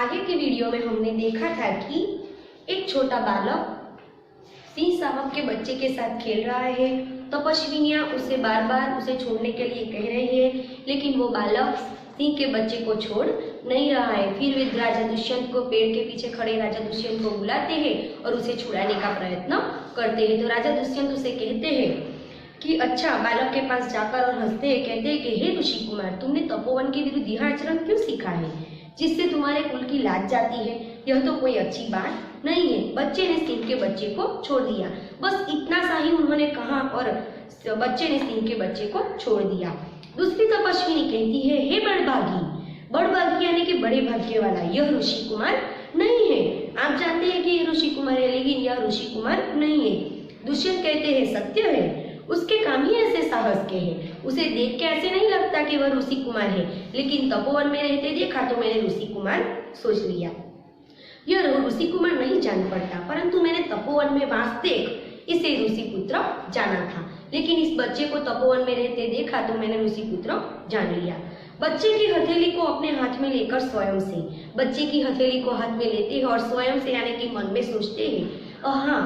आगे के वीडियो में हमने देखा था कि एक छोटा बालक सिंह शावक के बच्चे के साथ खेल रहा है। तपस्विनियां उसे बार बार उसे छोड़ने के लिए कह रही है, लेकिन वो बालक सिंह के बच्चे को छोड़ नहीं रहा है। फिर वे राजा दुष्यंत को, पेड़ के पीछे खड़े राजा दुष्यंत को बुलाते हैं और उसे छुड़ाने का प्रयत्न करते हैं। तो राजा दुष्यंत उसे कहते हैं कि अच्छा, बालक के पास जाकर और हंसते हैं, कहते हैं कि हे ऋषि कुमार, तुमने तपोवन के विरुद्ध यह आचरण क्यों सीखा है जिससे तुम्हारे कुल की लाज जाती है? यह तो कोई अच्छी बात नहीं है। बच्चे ने सिंह के बच्चे को छोड़ दिया, बस इतना सा ही उन्होंने कहा और बच्चे ने सिंह के बच्चे को छोड़ दिया। दूसरी तपस्विनी कहती है, हे बड़भागी यानी कि बड़े भाग्य वाला, यह ऋषि कुमार नहीं है। आप जानते हैं कि यह ऋषि कुमार है, लेकिन यह ऋषि कुमार नहीं है। दुष्यंत कहते हैं, सत्य है, उसके काम ही ऐसे साहस के हैं। उसे देख के ऐसे नहीं लगता कि वह ऋषि कुमार है, लेकिन तपोवन में रहते देखा तो मैंने ऋषि कुमार सोच लिया। यह ऋषि कुमार नहीं जान पड़ता, परंतु मैंने तपोवन में वास देख इसे ऋषि पुत्र जाना था, लेकिन इस बच्चे को तपोवन में रहते देखा तो मैंने ऋषि पुत्र जान लिया। बच्चे की हथेली को अपने हाथ में लेकर स्वयं से बच्चे की हथेली को हाथ में लेते हैं और स्वयं से यानी कि मन में सोचते हैं, हाँ,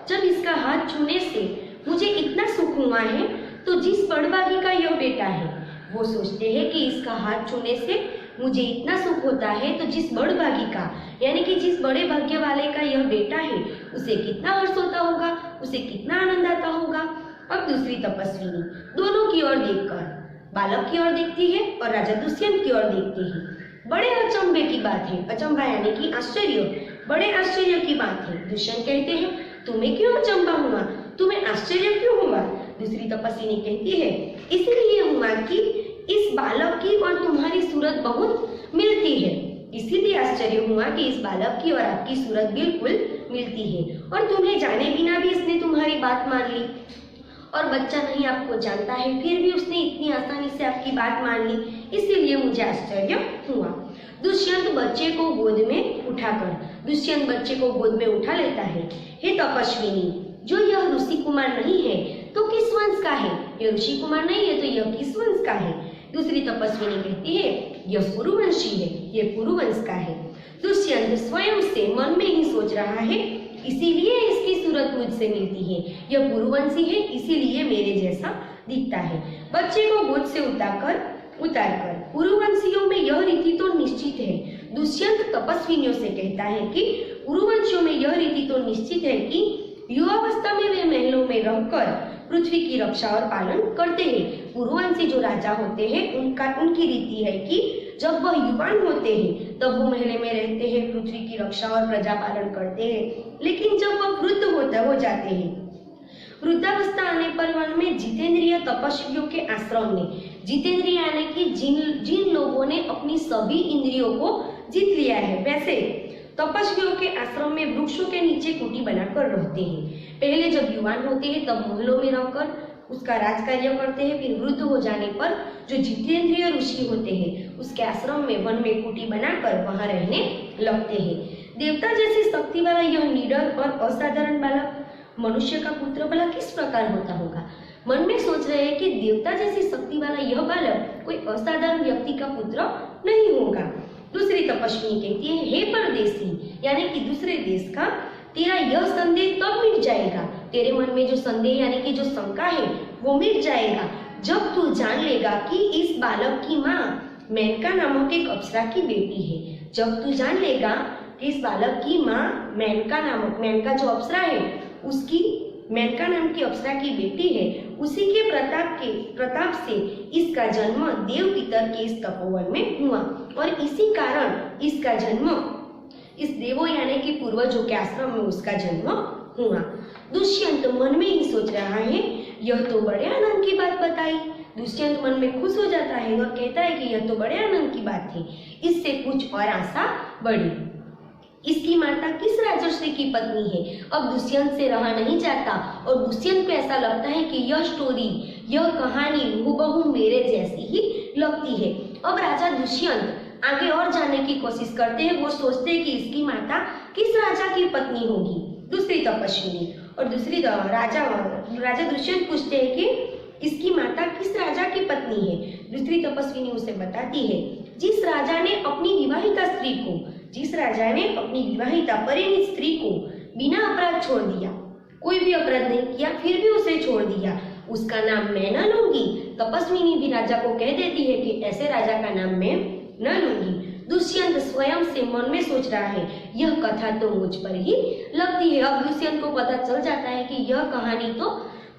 जब इसका हाथ छूने से मुझे इतना सुख हुआ है तो जिस बड़भागी का यह बेटा है, वो सोचते हैं कि इसका हाथ छूने से मुझे इतना सुख होता है तो जिस बड़भागी का यानी कि जिस बड़े भाग्य वाले का यह बेटा है, उसे कितना हर्ष होता होगा, उसे कितना आनंद आता होगा। अब दूसरी तपस्विनी दोनों की ओर देखकर बालक की ओर देखती है और राजा दुष्यंत की ओर देखती है। बड़े अचंभे की बात है, अचंभा यानी कि आश्चर्य, बड़े आश्चर्य की बात है। दुष्यंत कहते हैं, तुम्हें क्यों अचंभा हुआ, तुम्हें आश्चर्य क्यों हुआ? दूसरी तपस्विनी कहती है, इसलिए हुआ कि इस बालक की और तुम्हारी सूरत बहुत मिलती है, इसीलिए आश्चर्य हुआ कि इस बालक की और आपकी सूरत बिल्कुल मिलती है और तुम्हें जाने बिना भी इसने तुम्हारी बात मान ली। और बच्चा नहीं आपको जानता है, फिर भी उसने इतनी आसानी से आपकी बात मान ली, इसीलिए मुझे आश्चर्य हुआ। दुष्यंत बच्चे को गोद में उठा लेता है। हे तपस्विनी, जो यह ऋषि कुमार नहीं है तो किस वंश का है? यह ऋषि कुमार नहीं है तो यह किस वंश का है? दूसरी तपस्विनी कहती है, यह पुरुवंशी है, यह पुरुवंश का है। दुष्यंत स्वयं से मन में ही सोच रहा है, इसीलिए इसकी सूरत मुझसे मिलती है, यह पुरुवंशी है, इसीलिए मेरे जैसा दिखता है। बच्चे को गोद से उतारकर पुरुवंशियों में यह रीति तो निश्चित है। दुष्यंत तपस्विनियों से कहता है कि पुरुवंशियों में यह रीति तो निश्चित है कि युवावस्था में वे महलों में रहकर पृथ्वी की रक्षा और पालन करते हैं। पुरुवंशी जो राजा होते हैं उनकी रीति है कि जब वह युवान होते हैं तब वो महल में रहते हैं, पृथ्वी की रक्षा और प्रजा पालन करते हैं, लेकिन जब वह वृद्ध हो जाते हैं, वृद्धावस्था आने पर वन में जितेंद्रिय तपस्वियों के आश्रम में, जितेंद्रिय यानी कि जिन लोगों ने अपनी सभी इंद्रियों को जीत लिया है, वैसे तपस्वियों के आश्रम में वृक्षों के नीचे कुटी बनाकर रहते हैं। पहले जब युवान होते हैं तब महलों में रहकर उसका राज कार्य करते हैं, फिर वृद्ध हो जाने पर जो जितेंद्रिय ऋषि होते हैं उसके आश्रम में वन में कुटी बनाकर वहां रहने लगते हैं। देवता जैसी शक्ति वाला यह निडर और असाधारण बालक मनुष्य का पुत्र भला किस प्रकार होता होगा? मन में सोच रहे हैं कि देवता जैसी शक्ति वाला यह बालक कोई असाधारण व्यक्ति का पुत्र नहीं होगा। दूसरी तपस्विनी कहती है, हे परदेसी यानी कि दूसरे देश का, तेरा यह संदेह तब मिट जाएगा, तेरे मन में जो संदेह यानी कि जो शंका है वो मिट जाएगा जब तू जान लेगा कि इस बालक की माँ मेनका नामक एक अप्सरा की बेटी है। जब तू जान लेगा कि इस बालक की माँ मेनका जो अप्सरा है उसकी मेनका नाम की अप्सरा की बेटी है, उसी के प्रताप से इसका जन्म देव पितर के इस तपोवन में हुआ और इसी कारण इसका जन्म इस देवों यानी कि पूर्वजों के आश्रम में उसका जन्म हुआ। दुष्यंत मन में ही सोच रहा है, यह तो बड़े आनंद की बात बताई। दुष्यंत मन में खुश हो जाता है और कहता है कि यह तो बड़े आनंद की बात थी, इससे कुछ और आशा बढ़ी। इसकी माता किस राजर्षि की पत्नी है? अब दुष्यंत से रहा नहीं जाता और दुष्यंत को ऐसा लगता है कि यह कहानी हूबहू मेरे जैसी ही लगती है। अब राजा दुष्यंत आगे और जानने की कोशिश करते हैं। वो सोचते हैं कि इसकी माता किस राजा की पत्नी होगी। दूसरी तपस्विनी और राजा दुष्यंत पूछते हैं कि इसकी माता किस राजा की पत्नी है। दूसरी तपस्विनी उसे बताती है, जिस राजा ने अपनी विवाहिता स्त्री को राजा ने अपनी विवाहिता परिणीत स्त्री को बिना अपराध छोड़ दिया, कोई भी अपराध नहीं किया, फिर भी उसे छोड़ दिया, उसका नाम मैं न लूंगी। तपस्विनी भी राजा को कह देती है कि ऐसे राजा का नाम मैं न लूंगी। दुष्यंत स्वयं से मन में सोच रहा है, यह कथा तो मुझ पर ही लगती है। अब दुष्यंत को पता चल जाता है कि यह कहानी तो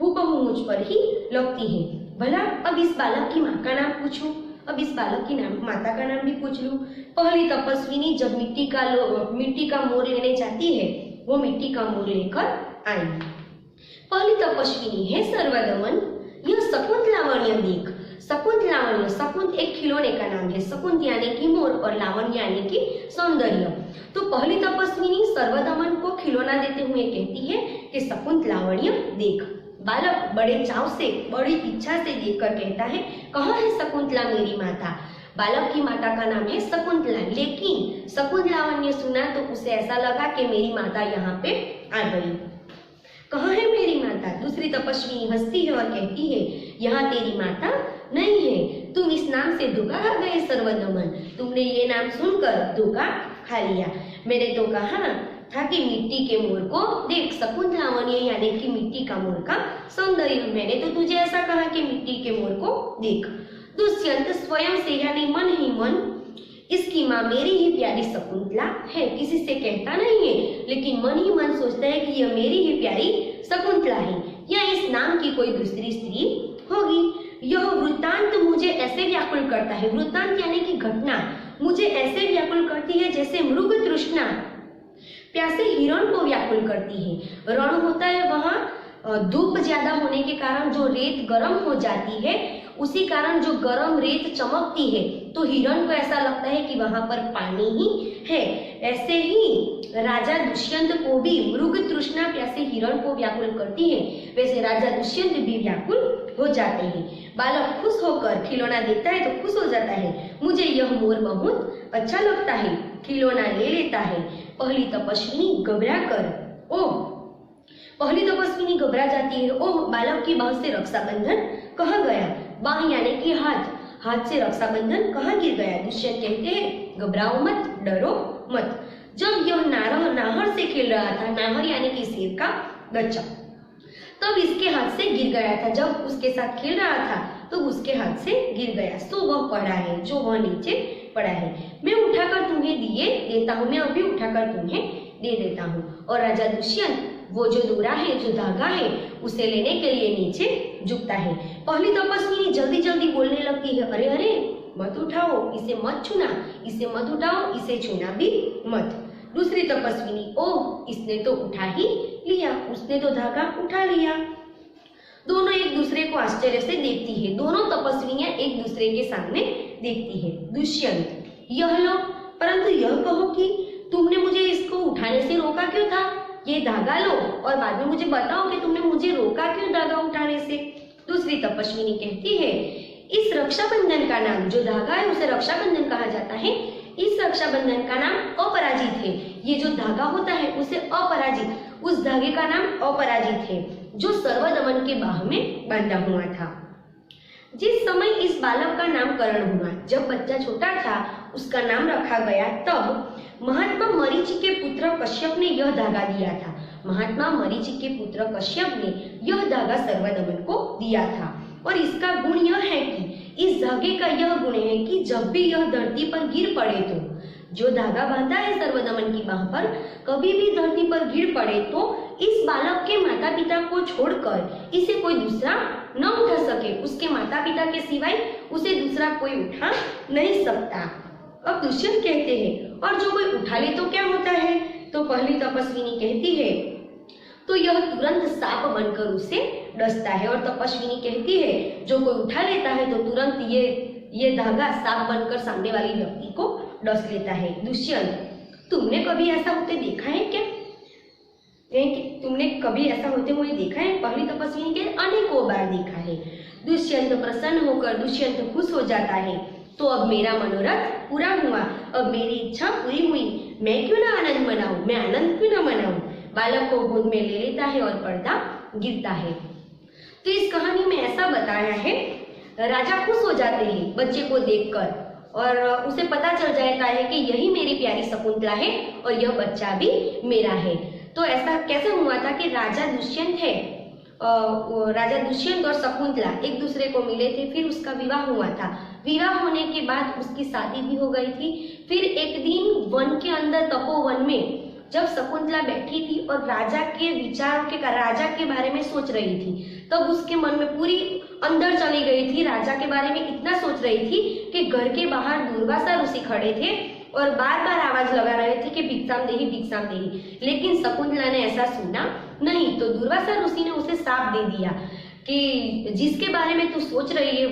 हुबहू मुझ पर ही लगती है। भला अब इस बालक की माँ का नाम पूछूं, अब इस बालक की माता का नाम भी पूछ लूं। पहली तपस्विनी जब मिट्टी का मोर लेने जाती है, वो मिट्टी का मोर लेकर आई। पहली तपस्विनी है सर्वदमन, यह शकुंत लावण्य देख। शकुंत लावण्य, शकुंत एक खिलौने का नाम है, शकुंत यानी कि मोर और लावण्य यानी कि सौंदर्य। तो पहली तपस्विनी सर्वदमन को खिलौना देते हुए कहती है कि शकुंत लावण्य देख। बालक बड़े चाव से, बड़ी इच्छा से देखकर कहता है, कहाँ है शकुंतला मेरी माता। बालक की माता का नाम है शकुंतला, लेकिन शकुंत लावण्य सुना तो उसे ऐसा लगा कि मेरी माता यहाँ पे आ गई। कहाँ है मेरी माता। दूसरी तपस्विनी हंसती है और कहती है, यहाँ तेरी माता नहीं है, तुम इस नाम से धोखा खा गए सर्वदमन, तुमने ये नाम सुनकर धोखा खा लिया। मैंने तो कहा था कि मिट्टी के मोर को देख, शकुंत लावण्य यानी कि मिट्टी का मोर का सौंदर्य। मैंने तो तुझे ऐसा कहा कि मिट्टी के मोर को देख। दुष्यंत स्वयं से यानी मन ही मन, इसकी माँ मेरी ही प्यारी शकुंतला है, किसी से कहता नहीं है, लेकिन मन ही मन सोचता है कि यह मेरी ही प्यारी शकुंतला है, या इस नाम की कोई दूसरी स्त्री होगी। यह वृत्तांत मुझे ऐसे व्याकुल करता है, वृत्तांत यानी कि घटना मुझे ऐसे व्याकुल करती है जैसे मृग तृष्णा प्यासे हिरण को व्याकुल करती है। रण होता है, वहाँ धूप ज्यादा होने के कारण जो रेत गर्म हो जाती है, उसी कारण जो गर्म रेत चमकती है, तो हिरण को ऐसा लगता है कि वहां पर पानी ही है। ऐसे ही राजा दुष्यंत को भी मृग तृष्णा प्यासे हिरण को व्याकुल करती है, वैसे राजा दुष्यंत भी व्याकुल हो जाते हैं। बालक खुश होकर खिलौना देखता है तो खुश हो जाता है, मुझे यह मोर बहुत अच्छा लगता है, खिलौना ले लेता है। पहली तपस्विनी घबरा जाती है, ओह बालक की बाह से रक्षाबंधन कहाँ गया। बाह यानी कि हाथ, हाथ से रक्षाबंधन कहाँ गिर गया। दुष्यंत कहते हैं, घबराओ मत, डरो मत। जब यह नाहर से खेल रहा था, नाहर यानी कि शेर का बच्चा, तब इसके हाथ से गिर गया था। जब उसके साथ खेल रहा था तो उसके हाथ से गिर गया, सो वह पड़ा है, जो वह नीचे पड़ा है। मैं उठाकर तुम्हें देता हूँ, मैं अभी उठाकर तुम्हें दे देता हूँ। और राजा दुष्यंत वो जो डोरा है, जो धागा है, उसे लेने के लिए नीचे झुकता है। पहली तपस्विनी जल्दी जल्दी बोलने लगती है, अरे अरे मत उठाओ, इसे मत छूना, इसे मत उठाओ, इसे छूना भी मत। दूसरी तपस्विनी, ओह इसने तो उठा ही लिया, उसने तो धागा उठा लिया। दोनों एक दूसरे को आश्चर्य से देखती है, दोनों तपस्विनियां एक दूसरे के सामने देखती है। दुष्यंत, यह लो, परंतु यह कहो कि तुमने मुझे इसको उठाने से रोका क्यों था। ये धागा लो और बाद में मुझे बताओ कि तुमने मुझे रोका क्यों धागा उठाने से। दूसरी तपस्विनी कहती है, इस रक्षाबंधन का नाम, जो धागा है उसे रक्षाबंधन कहा जाता है, इस रक्षाबंधन का नाम अपराजित है। ये जो धागा होता है उसे अपराजित, उस धागे का नाम अपराजित है, जो सर्वदमन के बाह में बांधा हुआ था। जिस समय इस बालक का नामकरण हुआ, जब बच्चा छोटा था, उसका नाम रखा गया, तब महात्मा मरीचि के पुत्र कश्यप ने यह धागा दिया था। महात्मा मरीचि के पुत्र कश्यप ने यह धागा सर्वदमन को दिया था। और इसका गुण यह है कि इस धागे का यह गुण है कि जब भी यह धरती पर गिर पड़े, तो जो धागा बांधा है सर्वदमन की बाह पर, कभी भी धरती पर गिर पड़े तो इस बालक के माता पिता को छोड़कर इसे कोई दूसरा न उठा सके, उसके माता पिता के सिवाय उसे दूसरा कोई उठा नहीं सकता। अब दुष्यंत कहते हैं, और जो कोई उठा ले तो क्या होता है। तो पहली तपस्विनी कहती है, तो यह तुरंत सांप बनकर उसे डसता है। और तपस्विनी कहती है, जो कोई उठा लेता है तो तुरंत ये धागा सांप बनकर सामने वाली व्यक्ति को डस लेता है। दुष्यंत, तुमने कभी ऐसा होते देखा है क्या। तुमने कभी ऐसा होते हुए देखा है। पहली तपस्विनी के अनेकों बार देखा है। दुष्यंत प्रसन्न होकर, दुष्यंत खुश हो जाता है, तो अब मेरा मनोरथ पूरा हुआ, अब मेरी इच्छा पूरी हुई, मैं क्यों ना आनंद मनाऊं, मैं आनंद क्यों ना मनाऊं। बालक को गोद में ले लेता है और पर्दा गिरता है। तो इस कहानी में ऐसा बताया है, राजा खुश हो जाते हैं बच्चे को देखकर, और उसे पता चल जाता है कि यही मेरी प्यारी शकुंतला है और यह बच्चा भी मेरा है। तो ऐसा कैसे हुआ था कि राजा दुष्यंत है, राजा दुष्यंत और शकुंतला एक दूसरे को मिले थे, फिर उसका विवाह हुआ था। विवाह होने के बाद उसकी शादी भी हो गई थी। फिर एक दिन वन के अंदर, तपोवन में, जब शकुंतला बैठी थी और राजा के विचारों के, राजा के बारे में सोच रही थी, तब उसके मन में पूरी अंदर चली गई थी, राजा के बारे में इतना सोच रही थी कि घर के बाहर दुर्वासा ऋषि खड़े थे और बार बार आवाज लगा रहे थे कि भिक्षाम देहि भिक्षाम देहि। लेकिन शकुंतला ने ऐसा सुना नहीं, तो दुर्वासा ऋषि ने उसे शाप दे दिया कि जिसके बारे में तू सोच रही है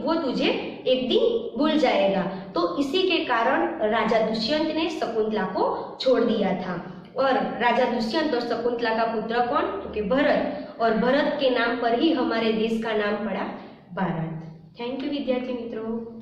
वो तुझे एक दिन भूल जाएगा। तो इसी के कारण राजा दुष्यंत ने शकुंतला को छोड़ दिया था। और राजा दुष्यंत और शकुंतला का पुत्र कौन? क्योंकि भरत, और भरत के नाम पर ही हमारे देश का नाम पड़ा भारत। थैंक यू विद्यार्थी मित्रों।